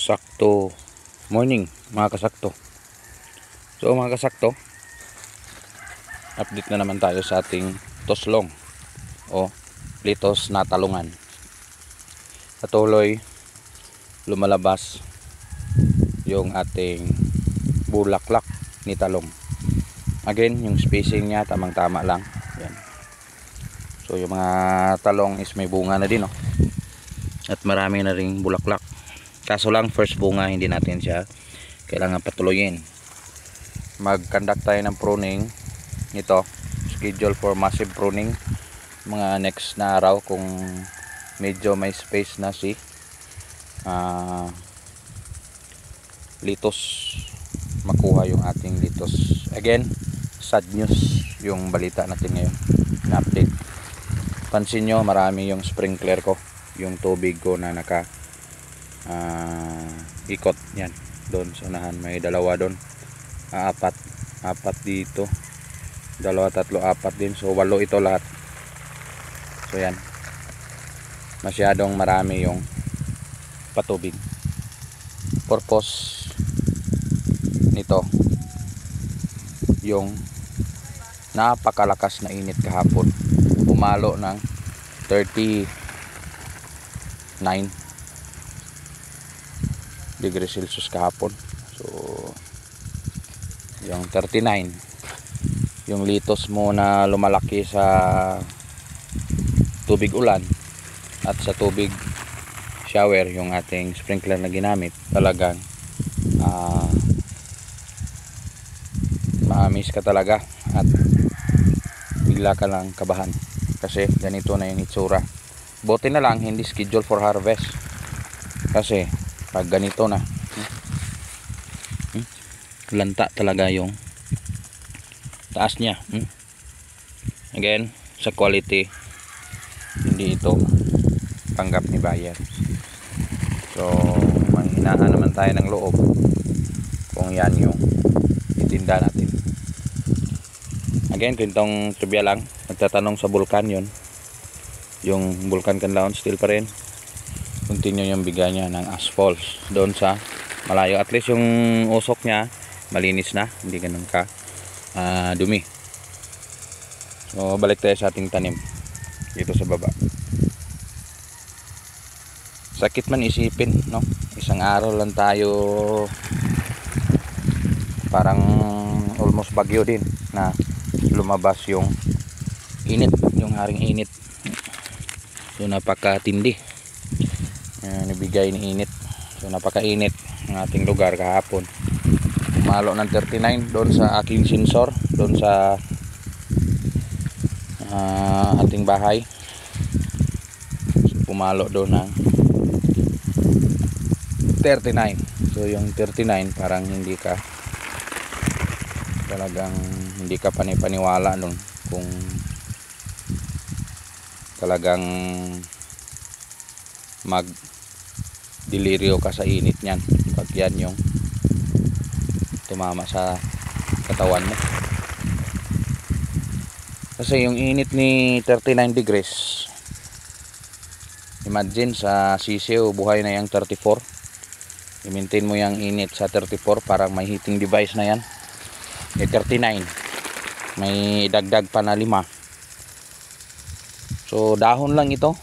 Sakto morning mga kasakto. So mga kasakto, update na naman tayo sa ating toslong o litos na talungan. Patuloy lumalabas yung ating bulaklak ni talong. Again, yung spacing niya tamang tama lang. Yan. So yung mga talong is may bunga na din, oh. At marami na ring bulaklak. Kaso lang first bunga hindi natin siya kailangan patuloyin. Mag-conduct tayo ng pruning nito, schedule for massive pruning mga next na araw kung medyo may space na si litos, makuha yung ating litos. Again, sad news yung balita natin ngayon na update. Pansin nyo, marami yung sprinkler ko, yung tubig ko na naka ikot yan doon sa unahan. May dalawa doon, apat dito, dalawa, tatlo, apat din, so 8 ito lahat. So yan, masyadong marami yung patubig. Purpose nito yung napakalakas na init kahapon, umalo ng 39 degrees Celsius kahapon. So yung 39, yung litos mo na lumalaki sa tubig ulan at sa tubig shower, yung ating sprinkler na ginamit, talagang maamis ka talaga at bigla ka lang kabahan kasi ganito na yung itsura. Buti na lang hindi schedule for harvest, kasi pag ganito na lanta talaga yung taas niya. Again, sa quality hindi ito tanggap ni buyer. So manghinaan naman tayo ng loob kung yan yung itinda natin. Again, kwentong trivia lang, nagtatanong sa Vulcan yun, yung Vulcan Canlaon still pa rin continue yung bigay niya ng asphalt doon sa malayo. At least yung usok niya malinis na, hindi ganun ka dumi. So balik tayo sa ating tanim dito sa baba. Sakit man isipin, no? Isang araw lang tayo, parang almost bagyo din na lumabas yung init, yung haring init. So napakatindi nabigay ni init. So napakainit ng ating lugar kahapon. Umalo ng 39 doon sa aking sensor, doon sa ating bahay. So, pumalo doon ng 39. So yung 39 parang hindi ka talagang hindi ka panipaniwala nun kung talagang mag delirio ka sa init niyan pag yan yung tumama sa katawan mo. Kasi yung init ni 39 degrees, imagine sa sisiw buhay na yung 34, i-maintain mo yung init sa 34, parang may heating device na yan. May 39, may dagdag pa na 5. So dahon lang ito.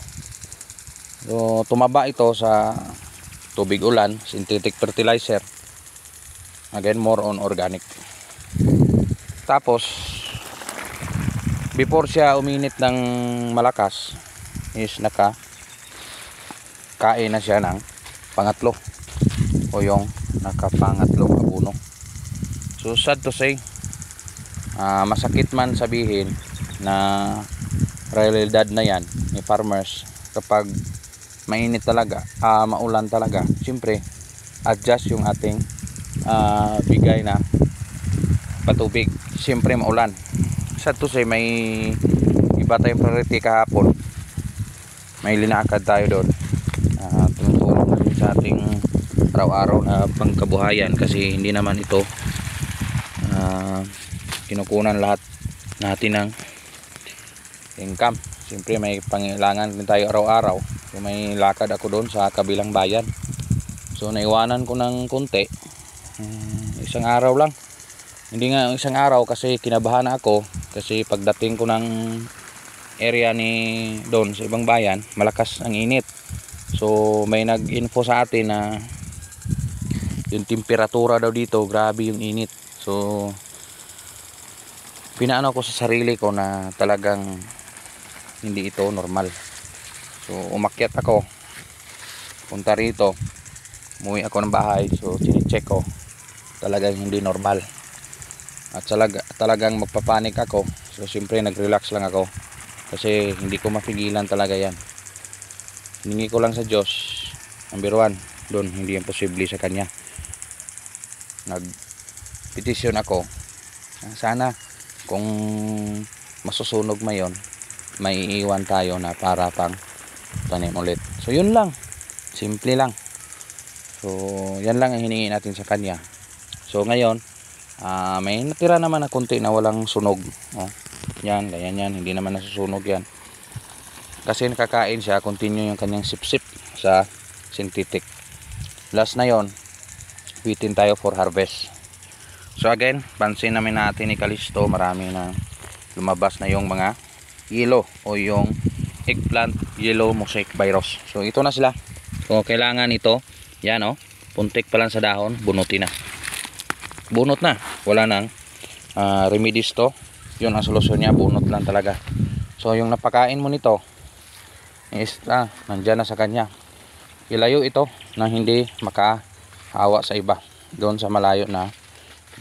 So tumaba ito sa tubig ulan, synthetic fertilizer. Again, more on organic. Tapos before siya uminit ng malakas is kain na siya ng pangatlo o yung nakapangatlong abono. So sad to say, masakit man sabihin na realidad na yan ni farmers. Kapag mainit talaga, maulan talaga, siyempre adjust yung ating bigay na patubig. Siyempre maulan. Sad to say, may iba tayong priority kahapon. May linakad tayo doon, tumutulong natin sa ating araw-araw na pangkabuhayan, kasi hindi naman ito kinukunan lahat natin ng income. Siyempre may pangailangan din tayo araw-araw. So may lakad ako doon sa kabilang bayan So naiwanan ko ng konti. Isang araw lang. Hindi nga isang araw kasi kinabahan ako kasi pagdating ko ng area ni doon sa ibang bayan, malakas ang init. So may nag-info sa atin na yung temperatura daw dito, grabe yung init. So pinaano ko sa sarili ko na talagang hindi ito normal. So umakyat ako, punta rito, umuwi ako ng bahay. So chine-check ko, talagang hindi normal. At talagang magpapanik ako. So siyempre nag-relax lang ako kasi hindi ko mapigilan talaga yan. Hiningi ko lang sa Diyos, number 1 doon, hindi yan posible sa Kanya. Nagpetisyon ako, sana kung masusunog mayon, may iiwan tayo na para pang tanim ulit. So yun lang, simple lang. So yan lang ang hiningi natin sa Kanya. So ngayon may natira naman na konti na walang sunog. Yan, ganyan yan, hindi naman nasusunog yan kasi nakakain siya, continue yung kanyang sip-sip sa synthetic. Last na yon, waiting tayo for harvest. So again, pansin namin natin ni Kalisto, marami na lumabas na yung mga yellow o yung eggplant yellow mosaic virus. So ito na sila. So kailangan ito, yan puntik pa lang sa dahon, bunutin na. Bunot na, wala nang remedies to. Yun ang solusyon niya, bunot lang talaga. So yung napakain mo nito is nandyan na sa Kanya. Ilayo ito na hindi makahawa sa iba doon sa malayo na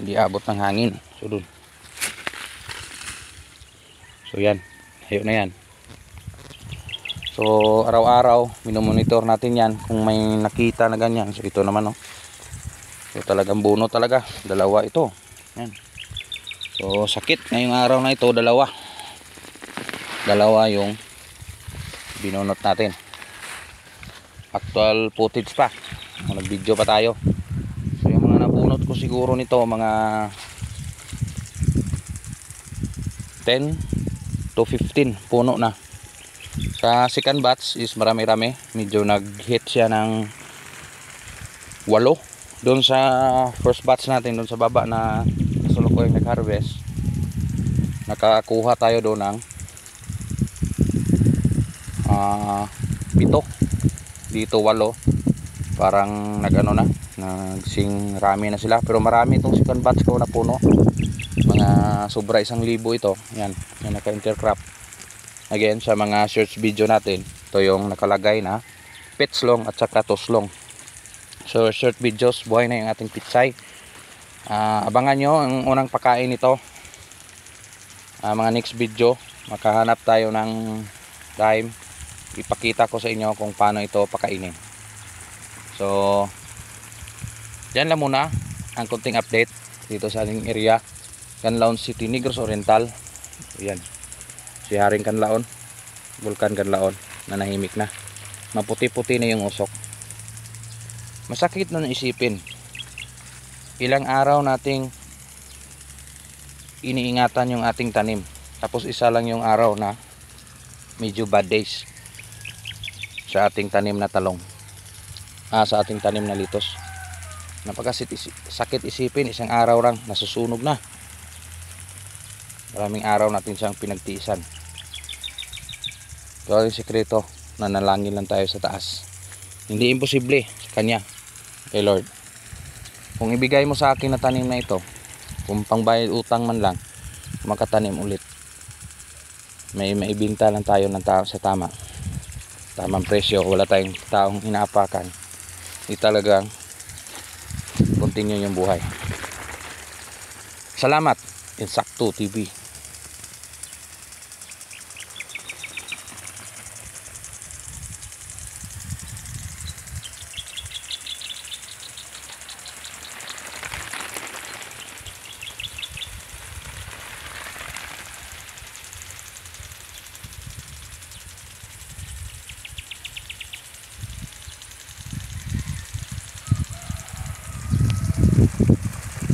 hindi abot ng hangin. So doon, so yan, layo na yan. So araw-araw minomonitor natin yan kung may nakita na ganyan. So ito naman so talagang bunot talaga, dalawa ito. Yan. So sakit ngayong araw na ito, dalawa yung binunot natin. Actual footage pa, nag-video pa tayo. So yung mga nabunot ko siguro nito, mga 10 to 15 puno na. Sa second batch is marami-rami, medyo nag-hit siya ng 8. Doon sa first batch natin, doon sa baba na sulukoy nag-harvest, nakakuha tayo doon ng 7. Dito 8. Parang nagano na, nagsing rami na sila. Pero marami itong second batch ko na puno. Mga sobra 1,000 ito. Yan, yung naka-intercrop. Again, sa mga search video natin, ito yung nakalagay na pitslong at saka toslong. So short videos, buhay na yung ating pitsay. Abangan nyo ang unang pakain nito. Mga next video, makahanap tayo ng time, ipakita ko sa inyo kung paano ito pakainin. So yan lang muna ang kunting update dito sa ating area, Canlaon City, Negros Oriental. Yan, si Haring Canlaon, Vulcan Canlaon, nanahimik na, maputi-puti na yung usok. Masakit na isipin, ilang araw nating iniingatan yung ating tanim, tapos isa lang yung araw na medyo bad days sa ating tanim na talong, sa ating tanim na litos. Napakasakit isipin, isang araw lang nasusunog na. Maraming araw natin siyang pinagtiisan. Ito ang sikreto, nanalangin lang tayo sa taas. Hindi imposible sa Kanya, kay Lord. Kung ibigay mo sa akin na tanim na ito, kung pangbayad utang man lang, makatanim ulit, may maibinta lang tayo ng sa tamang presyo. Wala tayong taong inaapakan. Di talagang continue yung buhay. Salamat, Insakto TV.